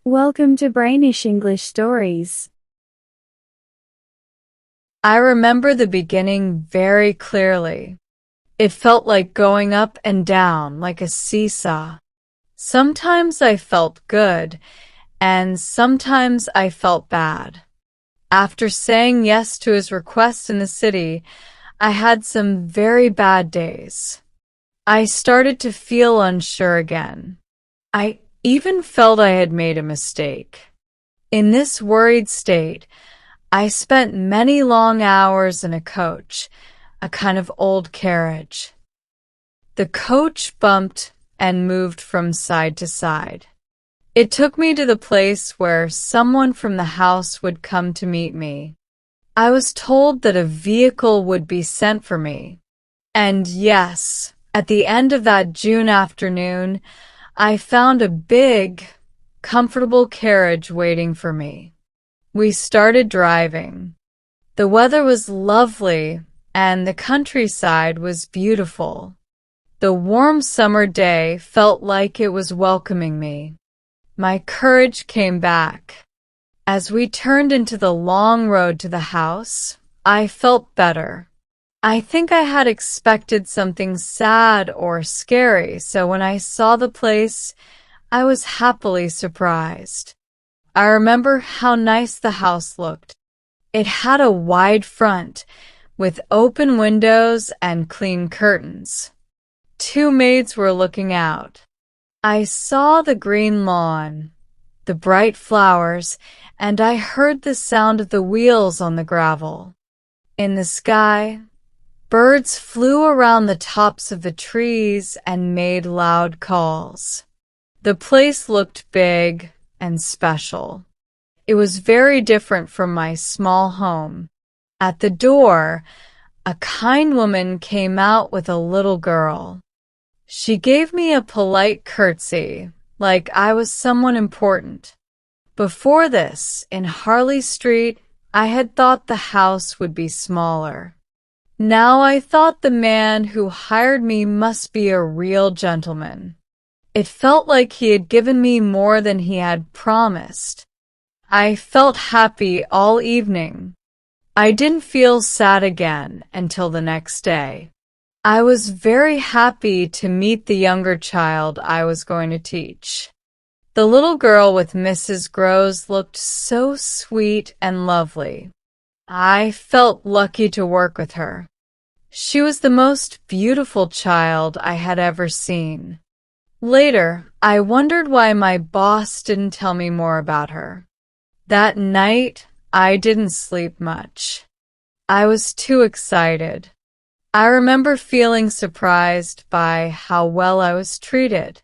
Welcome to Brainish English Stories. I remember the beginning very clearly. It felt like going up and down like a seesaw. Sometimes I felt good, and sometimes I felt bad. After saying yes to his request in the city, I had some very bad days. I started to feel unsure again. I even felt I had made a mistake. In this worried state, I spent many long hours in a coach, a kind of old carriage. The coach bumped and moved from side to side. It took me to the place where someone from the house would come to meet me. I was told that a vehicle would be sent for me. And yes, at the end of that June afternoon, I found a big, comfortable carriage waiting for me. We started driving. The weather was lovely and the countryside was beautiful. The warm summer day felt like it was welcoming me. My courage came back. As we turned into the long road to the house, I felt better. I think I had expected something sad or scary, so when I saw the place, I was happily surprised. I remember how nice the house looked. It had a wide front, with open windows and clean curtains. Two maids were looking out. I saw the green lawn, the bright flowers, and I heard the sound of the wheels on the gravel. In the sky, birds flew around the tops of the trees and made loud calls. The place looked big and special. It was very different from my small home. At the door, a kind woman came out with a little girl. She gave me a polite curtsy, like I was someone important. Before this, in Harley Street, I had thought the house would be smaller. Now I thought the man who hired me must be a real gentleman. It felt like he had given me more than he had promised. I felt happy all evening. I didn't feel sad again until the next day. I was very happy to meet the younger child I was going to teach. The little girl with Mrs. Groves looked so sweet and lovely. I felt lucky to work with her. She was the most beautiful child I had ever seen. Later, I wondered why my boss didn't tell me more about her. That night, I didn't sleep much. I was too excited. I remember feeling surprised by how well I was treated.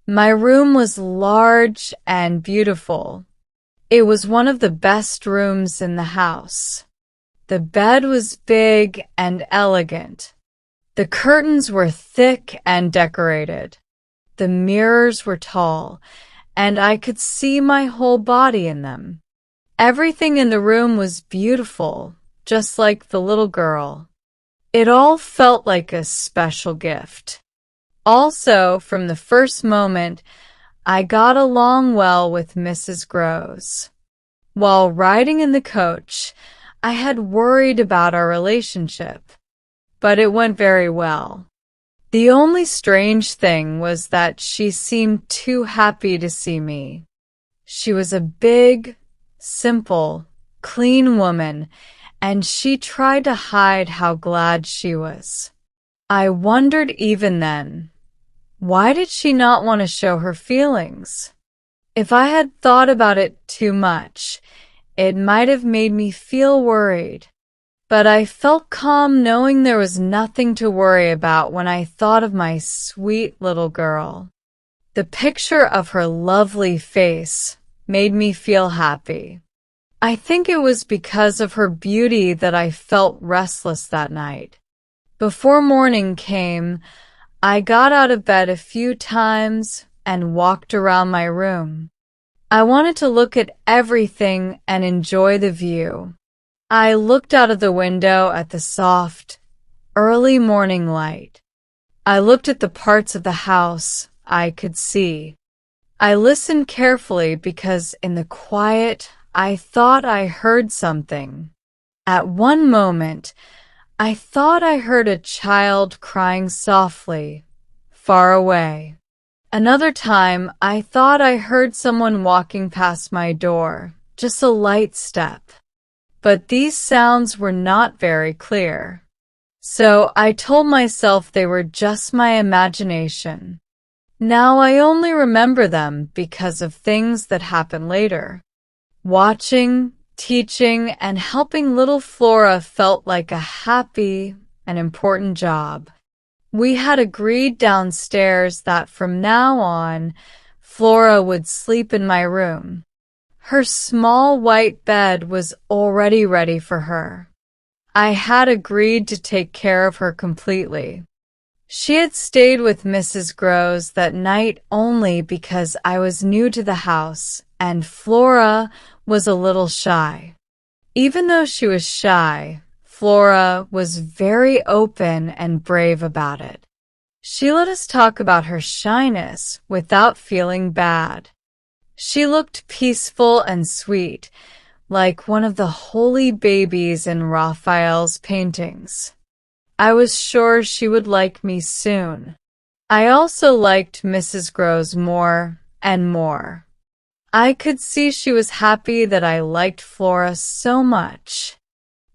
My room was large and beautiful. It was one of the best rooms in the house. The bed was big and elegant. The curtains were thick and decorated. The mirrors were tall, and I could see my whole body in them. Everything in the room was beautiful, just like the little girl. It all felt like a special gift. Also, from the first moment, I got along well with Mrs. Groves. While riding in the coach, I had worried about our relationship, but it went very well. The only strange thing was that she seemed too happy to see me. She was a big, simple, clean woman, and she tried to hide how glad she was. I wondered even then, why did she not want to show her feelings? If I had thought about it too much, it might have made me feel worried. But I felt calm knowing there was nothing to worry about when I thought of my sweet little girl. The picture of her lovely face made me feel happy. I think it was because of her beauty that I felt restless that night. Before morning came, I got out of bed a few times and walked around my room. I wanted to look at everything and enjoy the view. I looked out of the window at the soft, early morning light. I looked at the parts of the house I could see. I listened carefully because in the quiet, I thought I heard something. At one moment, I thought I heard a child crying softly, far away. Another time, I thought I heard someone walking past my door, just a light step. But these sounds were not very clear. So I told myself they were just my imagination. Now I only remember them because of things that happened later. Watching, teaching, and helping little Flora felt like a happy and important job. We had agreed downstairs that from now on, Flora would sleep in my room. Her small white bed was already ready for her. I had agreed to take care of her completely. She had stayed with Mrs. Groves that night only because I was new to the house and Flora was a little shy. Even though she was shy, Flora was very open and brave about it. She let us talk about her shyness without feeling bad. She looked peaceful and sweet, like one of the holy babies in Raphael's paintings. I was sure she would like me soon. I also liked Mrs. Groves more and more. I could see she was happy that I liked Flora so much.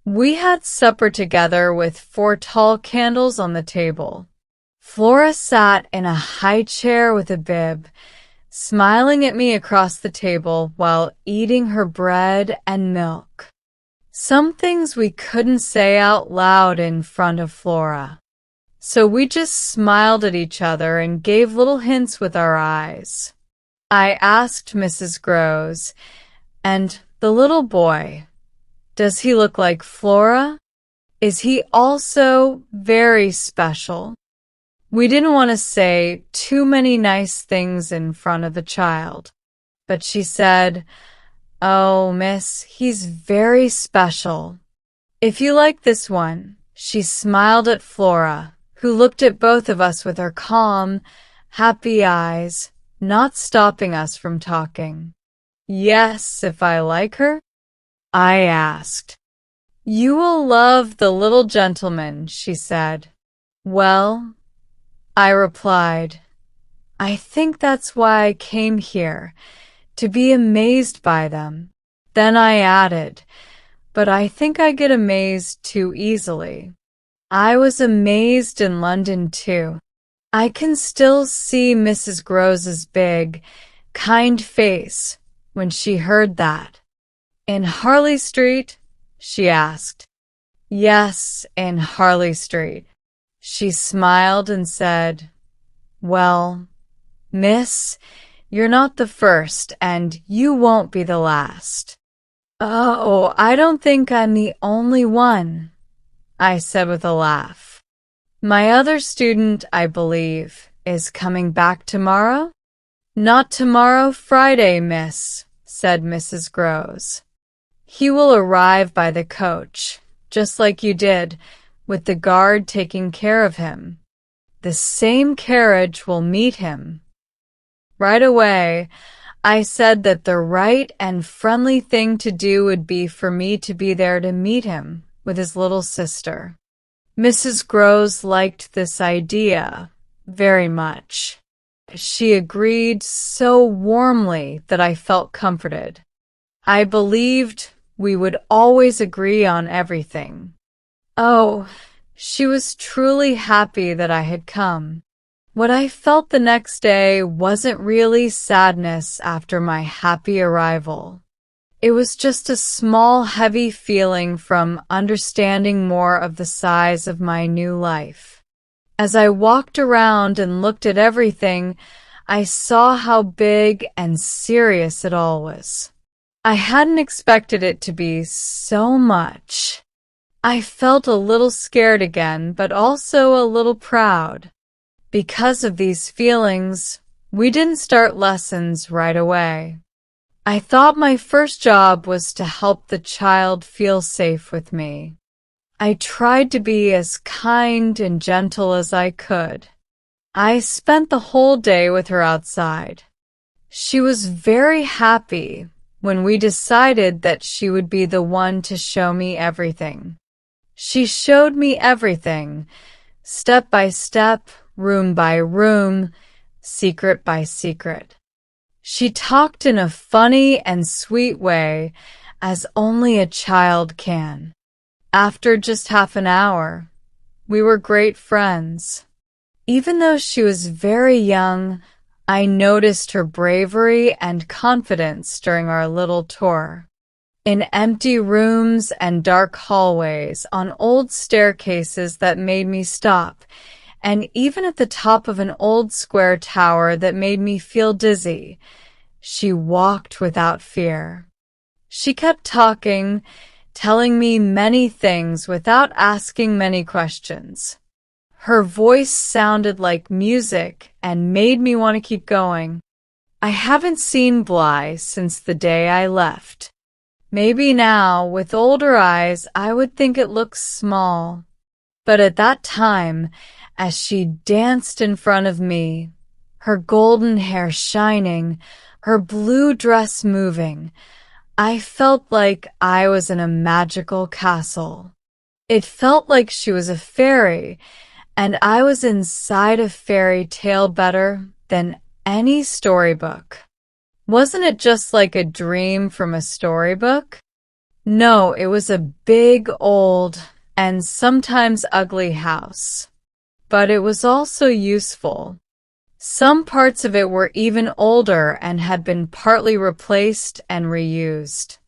We had supper together with 4 tall candles on the table. Flora sat in a high chair with a bib, smiling at me across the table while eating her bread and milk. Some things we couldn't say out loud in front of Flora. So we just smiled at each other and gave little hints with our eyes. I asked Mrs. Groves, "And the little boy, does he look like Flora? Is he also very special?" We didn't want to say too many nice things in front of the child, but she said, "Oh, miss, he's very special. If you like this one," she smiled at Flora, who looked at both of us with her calm, happy eyes, not stopping us from talking. "Yes, if I like her?" I asked. "You will love the little gentleman," she said. "Well," I replied, "I think that's why I came here, to be amazed by them." Then I added, "But I think I get amazed too easily." I was amazed in London too. I can still see Mrs. Groves's big, kind face when she heard that. "In Harley Street?" she asked. "Yes, in Harley Street." She smiled and said, "Well, miss, you're not the first, and you won't be the last." "Oh, I don't think I'm the only one," I said with a laugh. "My other student, I believe, is coming back tomorrow?" "Not tomorrow, Friday, miss," said Mrs. Groves. "He will arrive by the coach, just like you did, with the guard taking care of him. The same carriage will meet him." Right away, I said that the right and friendly thing to do would be for me to be there to meet him with his little sister. Mrs. Groves liked this idea very much. She agreed so warmly that I felt comforted. I believed we would always agree on everything. Oh, she was truly happy that I had come. What I felt the next day wasn't really sadness after my happy arrival. It was just a small, heavy feeling from understanding more of the size of my new life. As I walked around and looked at everything, I saw how big and serious it all was. I hadn't expected it to be so much. I felt a little scared again, but also a little proud. Because of these feelings, we didn't start lessons right away. I thought my first job was to help the child feel safe with me. I tried to be as kind and gentle as I could. I spent the whole day with her outside. She was very happy when we decided that she would be the one to show me everything. She showed me everything, step by step, room by room, secret by secret. She talked in a funny and sweet way, as only a child can. After just half an hour, we were great friends. Even though she was very young, I noticed her bravery and confidence during our little tour. In empty rooms and dark hallways, on old staircases that made me stop, and even at the top of an old square tower that made me feel dizzy, she walked without fear. She kept talking, telling me many things without asking many questions. Her voice sounded like music and made me want to keep going. I haven't seen Bly since the day I left. Maybe now, with older eyes, I would think it looks small. But at that time, as she danced in front of me, her golden hair shining, her blue dress moving, I felt like I was in a magical castle. It felt like she was a fairy, and I was inside a fairy tale better than any storybook. Wasn't it just like a dream from a storybook? No, it was a big, old, and sometimes ugly house. But it was also useful. Some parts of it were even older and had been partly replaced and reused.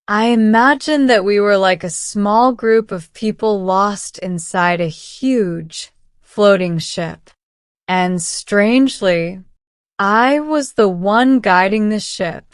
I imagined that we were like a small group of people lost inside a huge, floating ship. And strangely, I was the one guiding the ship.